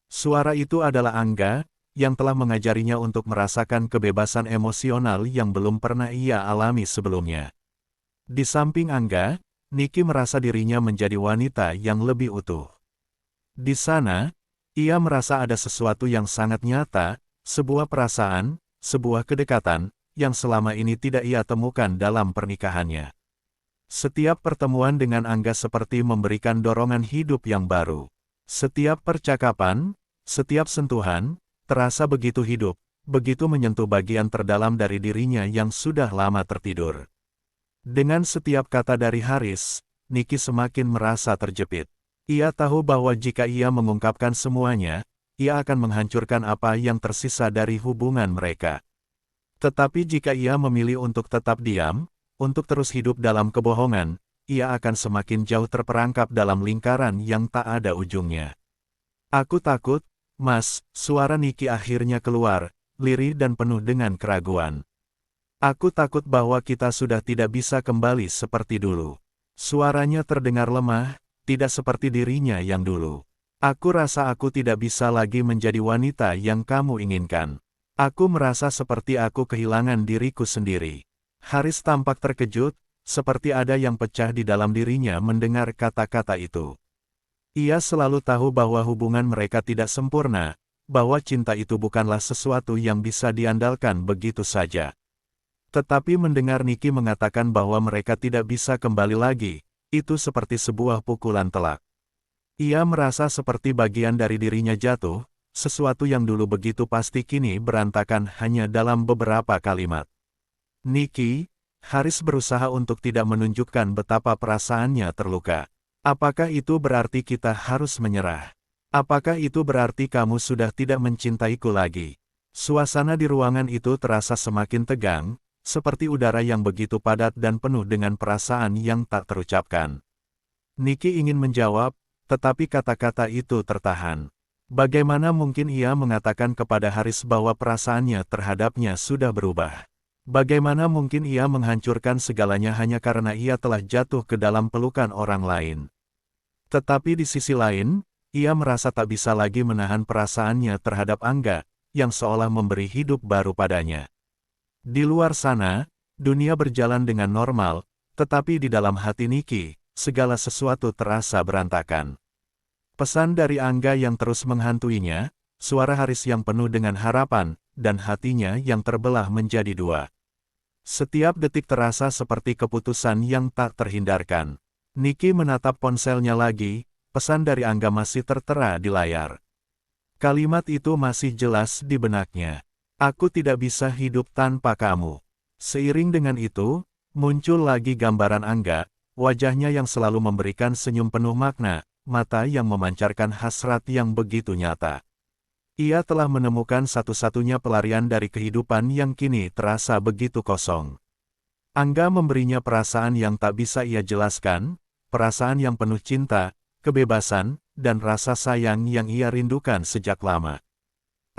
Suara itu adalah Angga, yang telah mengajarinya untuk merasakan kebebasan emosional yang belum pernah ia alami sebelumnya. Di samping Angga, Nicky merasa dirinya menjadi wanita yang lebih utuh. Di sana, ia merasa ada sesuatu yang sangat nyata, sebuah perasaan, sebuah kedekatan, yang selama ini tidak ia temukan dalam pernikahannya. Setiap pertemuan dengan Angga seperti memberikan dorongan hidup yang baru. Setiap percakapan, setiap sentuhan, terasa begitu hidup, begitu menyentuh bagian terdalam dari dirinya yang sudah lama tertidur. Dengan setiap kata dari Haris, Nicky semakin merasa terjepit. Ia tahu bahwa jika ia mengungkapkan semuanya, ia akan menghancurkan apa yang tersisa dari hubungan mereka. Tetapi jika ia memilih untuk tetap diam, untuk terus hidup dalam kebohongan, ia akan semakin jauh terperangkap dalam lingkaran yang tak ada ujungnya. Aku takut, Mas, suara Nicky akhirnya keluar, lirih dan penuh dengan keraguan. Aku takut bahwa kita sudah tidak bisa kembali seperti dulu. Suaranya terdengar lemah, tidak seperti dirinya yang dulu. Aku rasa aku tidak bisa lagi menjadi wanita yang kamu inginkan. Aku merasa seperti aku kehilangan diriku sendiri. Haris tampak terkejut, seperti ada yang pecah di dalam dirinya mendengar kata-kata itu. Ia selalu tahu bahwa hubungan mereka tidak sempurna, bahwa cinta itu bukanlah sesuatu yang bisa diandalkan begitu saja. Tetapi mendengar Nicky mengatakan bahwa mereka tidak bisa kembali lagi, itu seperti sebuah pukulan telak. Ia merasa seperti bagian dari dirinya jatuh, sesuatu yang dulu begitu pasti kini berantakan hanya dalam beberapa kalimat. Nicky, Haris berusaha untuk tidak menunjukkan betapa perasaannya terluka. Apakah itu berarti kita harus menyerah? Apakah itu berarti kamu sudah tidak mencintaiku lagi? Suasana di ruangan itu terasa semakin tegang, seperti udara yang begitu padat dan penuh dengan perasaan yang tak terucapkan. Nicky ingin menjawab, tetapi kata-kata itu tertahan. Bagaimana mungkin ia mengatakan kepada Haris bahwa perasaannya terhadapnya sudah berubah? Bagaimana mungkin ia menghancurkan segalanya hanya karena ia telah jatuh ke dalam pelukan orang lain? Tetapi di sisi lain, ia merasa tak bisa lagi menahan perasaannya terhadap Angga, yang seolah memberi hidup baru padanya. Di luar sana, dunia berjalan dengan normal, tetapi di dalam hati Nicky, segala sesuatu terasa berantakan. Pesan dari Angga yang terus menghantuinya, suara Haris yang penuh dengan harapan, dan hatinya yang terbelah menjadi dua. Setiap detik terasa seperti keputusan yang tak terhindarkan. Nicky menatap ponselnya lagi, pesan dari Angga masih tertera di layar. Kalimat itu masih jelas di benaknya. Aku tidak bisa hidup tanpa kamu. Seiring dengan itu, muncul lagi gambaran Angga, wajahnya yang selalu memberikan senyum penuh makna, mata yang memancarkan hasrat yang begitu nyata. Ia telah menemukan satu-satunya pelarian dari kehidupan yang kini terasa begitu kosong. Angga memberinya perasaan yang tak bisa ia jelaskan, perasaan yang penuh cinta, kebebasan, dan rasa sayang yang ia rindukan sejak lama.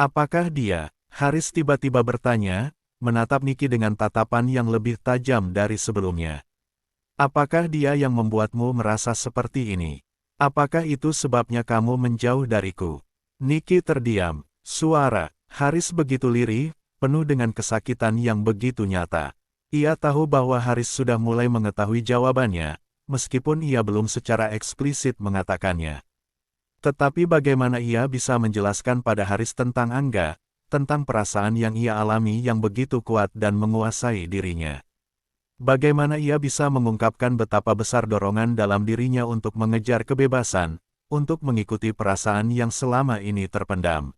Apakah dia? Haris tiba-tiba bertanya, menatap Nicky dengan tatapan yang lebih tajam dari sebelumnya. Apakah dia yang membuatmu merasa seperti ini? Apakah itu sebabnya kamu menjauh dariku? Nicky terdiam. Suara Haris begitu lirih, penuh dengan kesakitan yang begitu nyata. Ia tahu bahwa Haris sudah mulai mengetahui jawabannya, meskipun ia belum secara eksplisit mengatakannya. Tetapi bagaimana ia bisa menjelaskan pada Haris tentang Angga, tentang perasaan yang ia alami yang begitu kuat dan menguasai dirinya? Bagaimana ia bisa mengungkapkan betapa besar dorongan dalam dirinya untuk mengejar kebebasan, untuk mengikuti perasaan yang selama ini terpendam?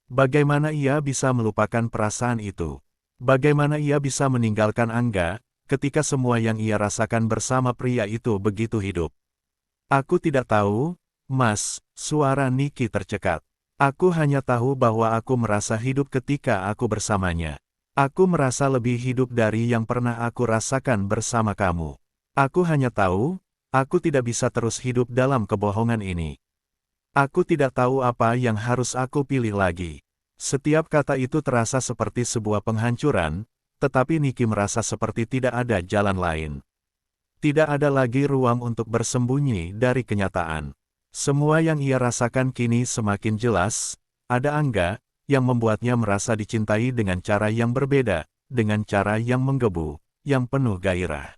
Bagaimana ia bisa melupakan perasaan itu? Bagaimana ia bisa meninggalkan Angga, ketika semua yang ia rasakan bersama pria itu begitu hidup? Aku tidak tahu, Mas, suara Nicky tercekat. Aku hanya tahu bahwa aku merasa hidup ketika aku bersamanya. Aku merasa lebih hidup dari yang pernah aku rasakan bersama kamu. Aku hanya tahu, aku tidak bisa terus hidup dalam kebohongan ini. Aku tidak tahu apa yang harus aku pilih lagi. Setiap kata itu terasa seperti sebuah penghancuran, tetapi Nicky merasa seperti tidak ada jalan lain. Tidak ada lagi ruang untuk bersembunyi dari kenyataan. Semua yang ia rasakan kini semakin jelas, ada Angga, yang membuatnya merasa dicintai dengan cara yang berbeda, dengan cara yang menggebu, yang penuh gairah.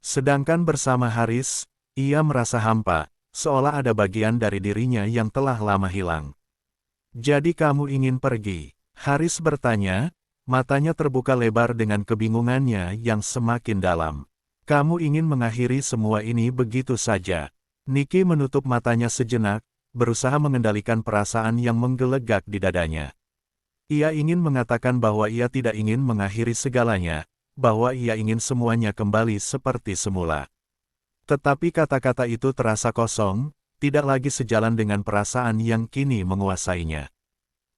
Sedangkan bersama Haris, ia merasa hampa, seolah ada bagian dari dirinya yang telah lama hilang. Jadi kamu ingin pergi? Haris bertanya, matanya terbuka lebar dengan kebingungannya yang semakin dalam. Kamu ingin mengakhiri semua ini begitu saja? Nicky menutup matanya sejenak, berusaha mengendalikan perasaan yang menggelegak di dadanya. Ia ingin mengatakan bahwa ia tidak ingin mengakhiri segalanya, bahwa ia ingin semuanya kembali seperti semula. Tetapi kata-kata itu terasa kosong, tidak lagi sejalan dengan perasaan yang kini menguasainya.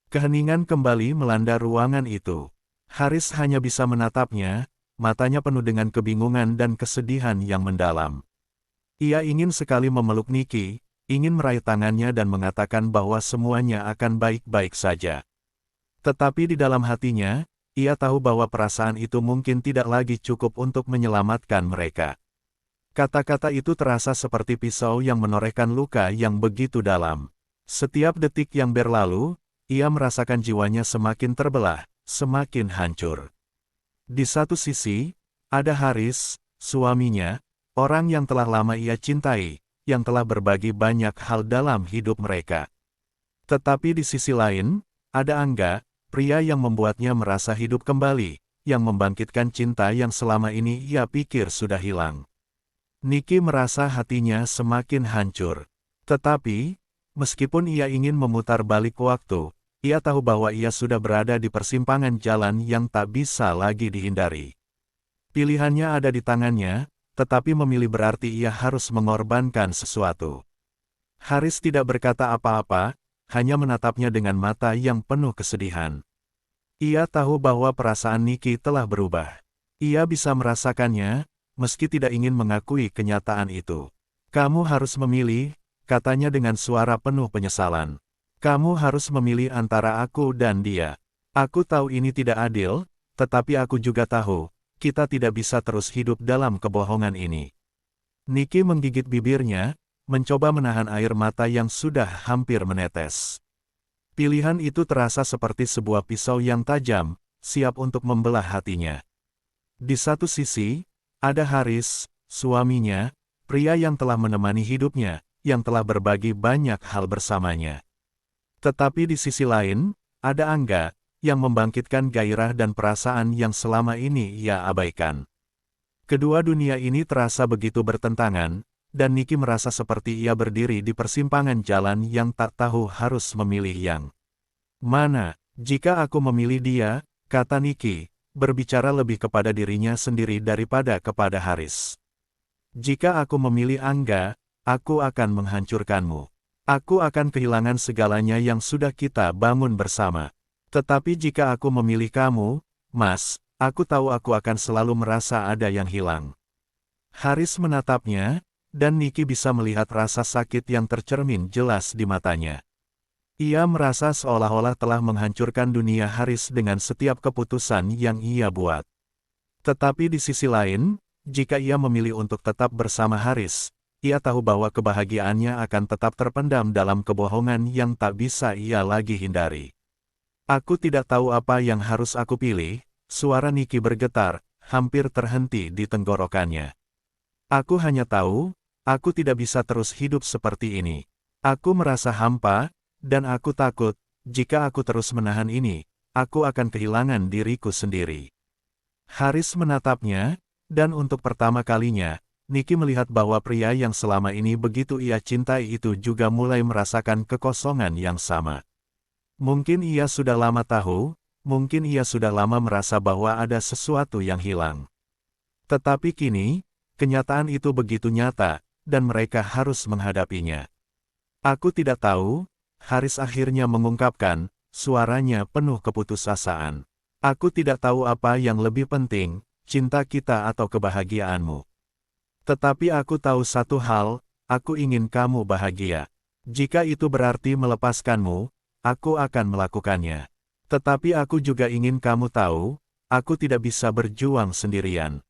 Keheningan kembali melanda ruangan itu. Haris hanya bisa menatapnya, matanya penuh dengan kebingungan dan kesedihan yang mendalam. Ia ingin sekali memeluk Nicky, ingin meraih tangannya dan mengatakan bahwa semuanya akan baik-baik saja. Tetapi di dalam hatinya, ia tahu bahwa perasaan itu mungkin tidak lagi cukup untuk menyelamatkan mereka. Kata-kata itu terasa seperti pisau yang menorehkan luka yang begitu dalam. Setiap detik yang berlalu, ia merasakan jiwanya semakin terbelah, semakin hancur. Di satu sisi, ada Haris, suaminya, orang yang telah lama ia cintai, yang telah berbagi banyak hal dalam hidup mereka. Tetapi di sisi lain, ada Angga, pria yang membuatnya merasa hidup kembali, yang membangkitkan cinta yang selama ini ia pikir sudah hilang. Nicky merasa hatinya semakin hancur. Tetapi, meskipun ia ingin memutar balik waktu, ia tahu bahwa ia sudah berada di persimpangan jalan yang tak bisa lagi dihindari. Pilihannya ada di tangannya, tetapi memilih berarti ia harus mengorbankan sesuatu. Haris tidak berkata apa-apa, hanya menatapnya dengan mata yang penuh kesedihan. Ia tahu bahwa perasaan Nicky telah berubah. Ia bisa merasakannya, meski tidak ingin mengakui kenyataan itu. Kamu harus memilih, katanya dengan suara penuh penyesalan. Kamu harus memilih antara aku dan dia. Aku tahu ini tidak adil, tetapi aku juga tahu, kita tidak bisa terus hidup dalam kebohongan ini. Nicky menggigit bibirnya, mencoba menahan air mata yang sudah hampir menetes. Pilihan itu terasa seperti sebuah pisau yang tajam, siap untuk membelah hatinya. Di satu sisi, ada Haris, suaminya, pria yang telah menemani hidupnya, yang telah berbagi banyak hal bersamanya. Tetapi di sisi lain, ada Angga, yang membangkitkan gairah dan perasaan yang selama ini ia abaikan. Kedua dunia ini terasa begitu bertentangan, dan Nicky merasa seperti ia berdiri di persimpangan jalan yang tak tahu harus memilih yang mana. Jika aku memilih dia, kata Nicky, berbicara lebih kepada dirinya sendiri daripada kepada Haris. Jika aku memilih Angga, aku akan menghancurkanmu. Aku akan kehilangan segalanya yang sudah kita bangun bersama. Tetapi jika aku memilih kamu, Mas, aku tahu aku akan selalu merasa ada yang hilang. Haris menatapnya, dan Niki bisa melihat rasa sakit yang tercermin jelas di matanya. Ia merasa seolah-olah telah menghancurkan dunia Haris dengan setiap keputusan yang ia buat. Tetapi di sisi lain, jika ia memilih untuk tetap bersama Haris, ia tahu bahwa kebahagiaannya akan tetap terpendam dalam kebohongan yang tak bisa ia lagi hindari. Aku tidak tahu apa yang harus aku pilih, suara Niki bergetar, hampir terhenti di tenggorokannya. Aku hanya tahu, aku tidak bisa terus hidup seperti ini. Aku merasa hampa, dan aku takut, jika aku terus menahan ini, aku akan kehilangan diriku sendiri. Haris menatapnya, dan untuk pertama kalinya, Niki melihat bahwa pria yang selama ini begitu ia cintai itu juga mulai merasakan kekosongan yang sama. Mungkin ia sudah lama tahu, mungkin ia sudah lama merasa bahwa ada sesuatu yang hilang. Tetapi kini, kenyataan itu begitu nyata, dan mereka harus menghadapinya. Aku tidak tahu, Haris akhirnya mengungkapkan, suaranya penuh keputusasaan. Aku tidak tahu apa yang lebih penting, cinta kita atau kebahagiaanmu. Tetapi aku tahu satu hal, aku ingin kamu bahagia. Jika itu berarti melepaskanmu, aku akan melakukannya. Tetapi aku juga ingin kamu tahu, aku tidak bisa berjuang sendirian.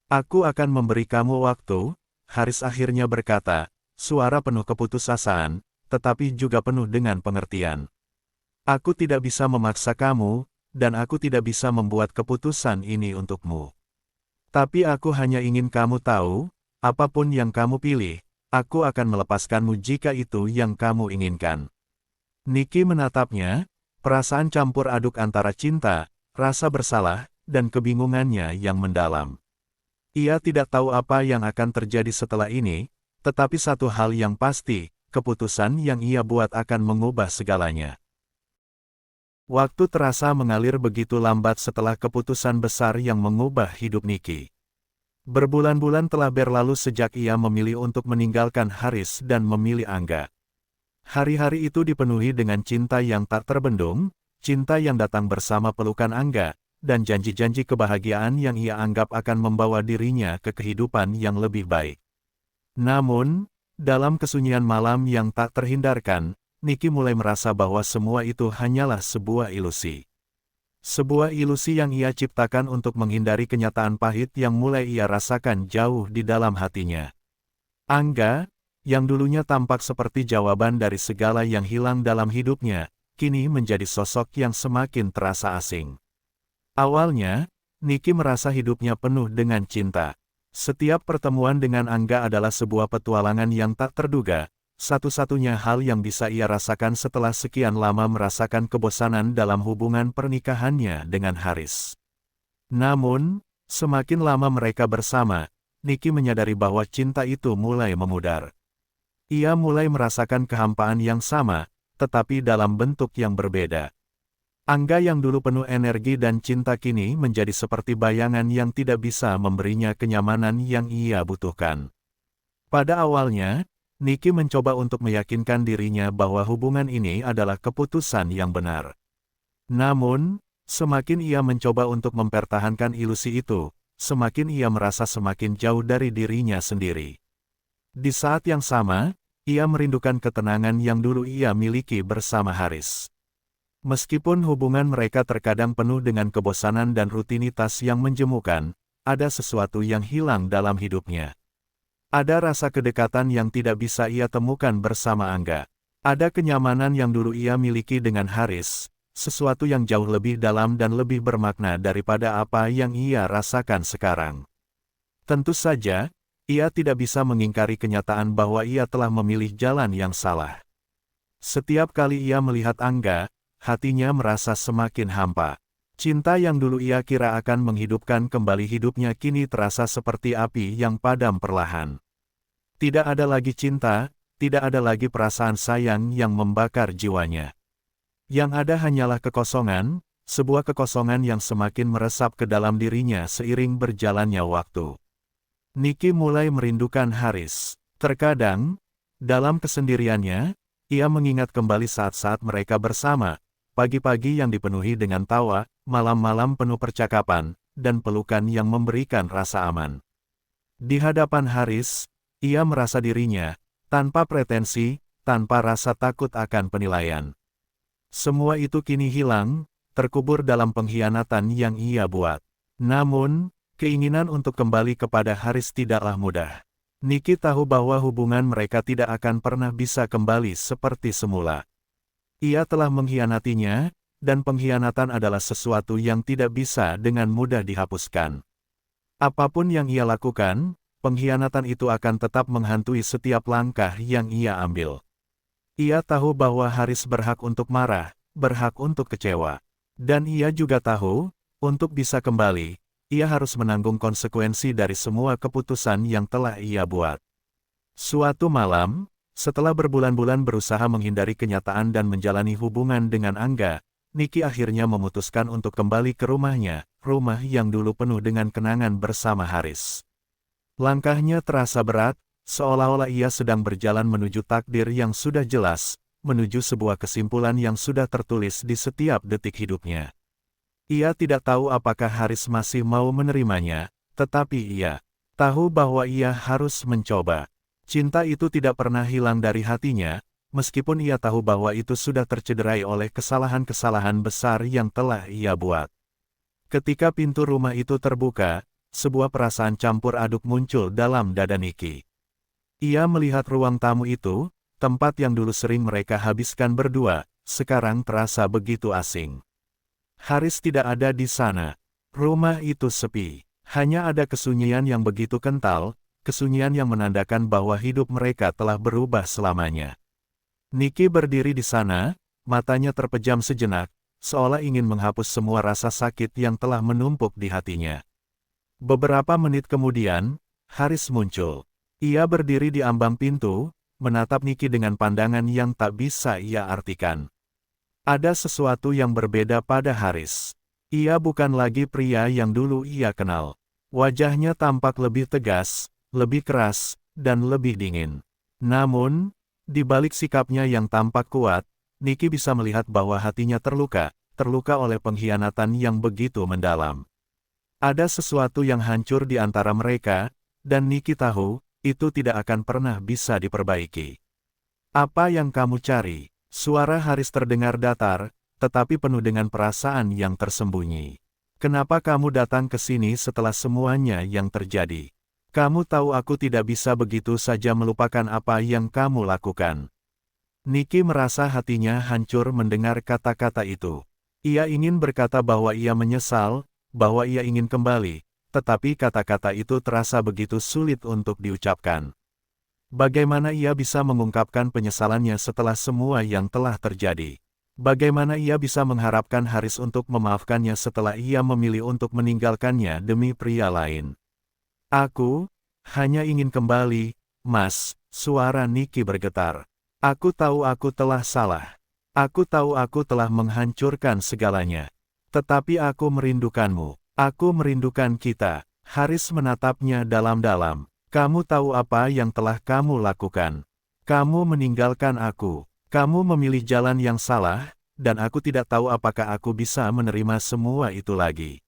Aku akan memberi kamu waktu, Haris akhirnya berkata, suara penuh keputusasaan, tetapi juga penuh dengan pengertian. Aku tidak bisa memaksa kamu, dan aku tidak bisa membuat keputusan ini untukmu. Tapi aku hanya ingin kamu tahu, apapun yang kamu pilih, aku akan melepaskanmu jika itu yang kamu inginkan. Niki menatapnya, perasaan campur aduk antara cinta, rasa bersalah, dan kebingungannya yang mendalam. Ia tidak tahu apa yang akan terjadi setelah ini, tetapi satu hal yang pasti, keputusan yang ia buat akan mengubah segalanya. Waktu terasa mengalir begitu lambat setelah keputusan besar yang mengubah hidup Niki. Berbulan-bulan telah berlalu sejak ia memilih untuk meninggalkan Haris dan memilih Angga. Hari-hari itu dipenuhi dengan cinta yang tak terbendung, cinta yang datang bersama pelukan Angga, dan janji-janji kebahagiaan yang ia anggap akan membawa dirinya ke kehidupan yang lebih baik. Namun, dalam kesunyian malam yang tak terhindarkan, Niki mulai merasa bahwa semua itu hanyalah sebuah ilusi. Sebuah ilusi yang ia ciptakan untuk menghindari kenyataan pahit yang mulai ia rasakan jauh di dalam hatinya. Angga, yang dulunya tampak seperti jawaban dari segala yang hilang dalam hidupnya, kini menjadi sosok yang semakin terasa asing. Awalnya, Niki merasa hidupnya penuh dengan cinta. Setiap pertemuan dengan Angga adalah sebuah petualangan yang tak terduga, satu-satunya hal yang bisa ia rasakan setelah sekian lama merasakan kebosanan dalam hubungan pernikahannya dengan Haris. Namun, semakin lama mereka bersama, Niki menyadari bahwa cinta itu mulai memudar. Ia mulai merasakan kehampaan yang sama, tetapi dalam bentuk yang berbeda. Angga yang dulu penuh energi dan cinta kini menjadi seperti bayangan yang tidak bisa memberinya kenyamanan yang ia butuhkan. Pada awalnya, Niki mencoba untuk meyakinkan dirinya bahwa hubungan ini adalah keputusan yang benar. Namun, semakin ia mencoba untuk mempertahankan ilusi itu, semakin ia merasa semakin jauh dari dirinya sendiri. Di saat yang sama, ia merindukan ketenangan yang dulu ia miliki bersama Haris. Meskipun hubungan mereka terkadang penuh dengan kebosanan dan rutinitas yang menjemukan, ada sesuatu yang hilang dalam hidupnya. Ada rasa kedekatan yang tidak bisa ia temukan bersama Angga. Ada kenyamanan yang dulu ia miliki dengan Haris, sesuatu yang jauh lebih dalam dan lebih bermakna daripada apa yang ia rasakan sekarang. Tentu saja, ia tidak bisa mengingkari kenyataan bahwa ia telah memilih jalan yang salah. Setiap kali ia melihat Angga, hatinya merasa semakin hampa. Cinta yang dulu ia kira akan menghidupkan kembali hidupnya kini terasa seperti api yang padam perlahan. Tidak ada lagi cinta, tidak ada lagi perasaan sayang yang membakar jiwanya. Yang ada hanyalah kekosongan, sebuah kekosongan yang semakin meresap ke dalam dirinya seiring berjalannya waktu. Niki mulai merindukan Haris. Terkadang, dalam kesendiriannya, ia mengingat kembali saat-saat mereka bersama, pagi-pagi yang dipenuhi dengan tawa, malam-malam penuh percakapan, dan pelukan yang memberikan rasa aman. Di hadapan Haris, Ia merasa dirinya, tanpa pretensi, tanpa rasa takut akan penilaian. Semua itu kini hilang, terkubur dalam pengkhianatan yang ia buat. Namun, keinginan untuk kembali kepada Haris tidaklah mudah. Niki tahu bahwa hubungan mereka tidak akan pernah bisa kembali seperti semula. Ia telah mengkhianatinya, dan pengkhianatan adalah sesuatu yang tidak bisa dengan mudah dihapuskan. Apapun yang ia lakukan, pengkhianatan itu akan tetap menghantui setiap langkah yang ia ambil. Ia tahu bahwa Haris berhak untuk marah, berhak untuk kecewa. Dan ia juga tahu, untuk bisa kembali, ia harus menanggung konsekuensi dari semua keputusan yang telah ia buat. Suatu malam, setelah berbulan-bulan berusaha menghindari kenyataan dan menjalani hubungan dengan Angga, Niki akhirnya memutuskan untuk kembali ke rumahnya, rumah yang dulu penuh dengan kenangan bersama Haris. Langkahnya terasa berat, seolah-olah ia sedang berjalan menuju takdir yang sudah jelas, menuju sebuah kesimpulan yang sudah tertulis di setiap detik hidupnya. Ia tidak tahu apakah Haris masih mau menerimanya, tetapi ia tahu bahwa ia harus mencoba. Cinta itu tidak pernah hilang dari hatinya, meskipun ia tahu bahwa itu sudah tercederai oleh kesalahan-kesalahan besar yang telah ia buat. Ketika pintu rumah itu terbuka, sebuah perasaan campur aduk muncul dalam dada Niki. Ia melihat ruang tamu itu, tempat yang dulu sering mereka habiskan berdua, sekarang terasa begitu asing. Haris tidak ada di sana. Rumah itu sepi. Hanya ada kesunyian yang begitu kental, kesunyian yang menandakan bahwa hidup mereka telah berubah selamanya. Niki berdiri di sana, matanya terpejam sejenak, seolah ingin menghapus semua rasa sakit yang telah menumpuk di hatinya. Beberapa menit kemudian, Haris muncul. Ia berdiri di ambang pintu, menatap Niki dengan pandangan yang tak bisa ia artikan. Ada sesuatu yang berbeda pada Haris. Ia bukan lagi pria yang dulu ia kenal. Wajahnya tampak lebih tegas, lebih keras, dan lebih dingin. Namun, di balik sikapnya yang tampak kuat, Niki bisa melihat bahwa hatinya terluka oleh pengkhianatan yang begitu mendalam. Ada sesuatu yang hancur di antara mereka, dan Niki tahu, itu tidak akan pernah bisa diperbaiki. Apa yang kamu cari? Suara Haris terdengar datar, tetapi penuh dengan perasaan yang tersembunyi. Kenapa kamu datang ke sini setelah semuanya yang terjadi? Kamu tahu aku tidak bisa begitu saja melupakan apa yang kamu lakukan. Niki merasa hatinya hancur mendengar kata-kata itu. Ia ingin berkata bahwa ia menyesal, bahwa ia ingin kembali, tetapi kata-kata itu terasa begitu sulit untuk diucapkan. Bagaimana ia bisa mengungkapkan penyesalannya setelah semua yang telah terjadi? Bagaimana ia bisa mengharapkan Haris untuk memaafkannya setelah ia memilih untuk meninggalkannya demi pria lain? Aku hanya ingin kembali, Mas, suara Niki bergetar. Aku tahu aku telah salah. Aku tahu aku telah menghancurkan segalanya. Tetapi aku merindukanmu. Aku merindukan kita. Haris menatapnya dalam-dalam. Kamu tahu apa yang telah kamu lakukan. Kamu meninggalkan aku. Kamu memilih jalan yang salah, dan aku tidak tahu apakah aku bisa menerima semua itu lagi.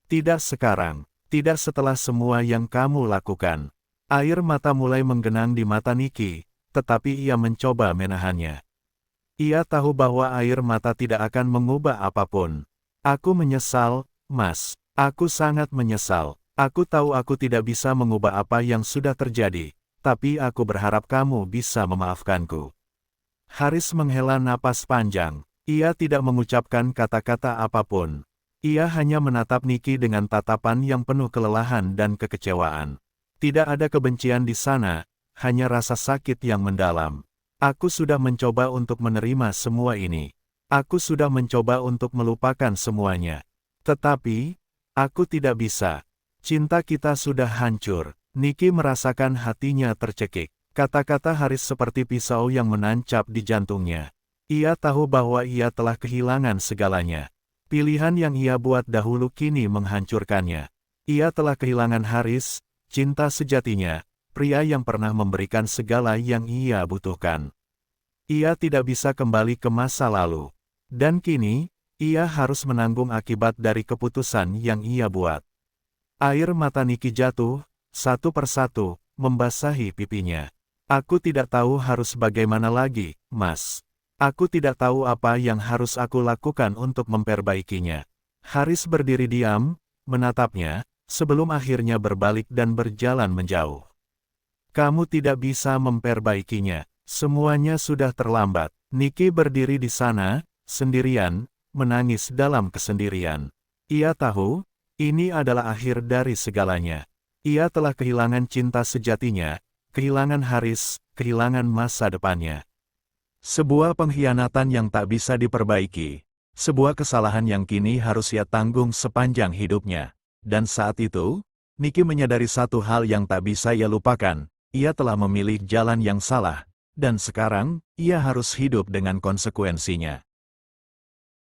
Tidak sekarang, tidak setelah semua yang kamu lakukan. Air mata mulai menggenang di mata Niki, tetapi ia mencoba menahannya. Ia tahu bahwa air mata tidak akan mengubah apapun. Aku menyesal, Mas. Aku sangat menyesal. Aku tahu aku tidak bisa mengubah apa yang sudah terjadi, tapi aku berharap kamu bisa memaafkanku. Haris menghela napas panjang. Ia tidak mengucapkan kata-kata apapun. Ia hanya menatap Niki dengan tatapan yang penuh kelelahan dan kekecewaan. Tidak ada kebencian di sana, hanya rasa sakit yang mendalam. Aku sudah mencoba untuk menerima semua ini. Aku sudah mencoba untuk melupakan semuanya. Tetapi, aku tidak bisa. Cinta kita sudah hancur. Niki merasakan hatinya tercekik. Kata-kata Haris seperti pisau yang menancap di jantungnya. Ia tahu bahwa ia telah kehilangan segalanya. Pilihan yang ia buat dahulu kini menghancurkannya. Ia telah kehilangan Haris, cinta sejatinya, pria yang pernah memberikan segala yang ia butuhkan. Ia tidak bisa kembali ke masa lalu. Dan kini, ia harus menanggung akibat dari keputusan yang ia buat. Air mata Niki jatuh, satu persatu, membasahi pipinya. Aku tidak tahu harus bagaimana lagi, Mas. Aku tidak tahu apa yang harus aku lakukan untuk memperbaikinya. Haris berdiri diam, menatapnya, sebelum akhirnya berbalik dan berjalan menjauh. Kamu tidak bisa memperbaikinya. Semuanya sudah terlambat. Nicky berdiri di sana, sendirian, menangis dalam kesendirian. Ia tahu, ini adalah akhir dari segalanya. Ia telah kehilangan cinta sejatinya, kehilangan Haris, kehilangan masa depannya. Sebuah pengkhianatan yang tak bisa diperbaiki. Sebuah kesalahan yang kini harus ia tanggung sepanjang hidupnya. Dan saat itu, Nicky menyadari satu hal yang tak bisa ia lupakan. Ia telah memilih jalan yang salah, dan sekarang, ia harus hidup dengan konsekuensinya.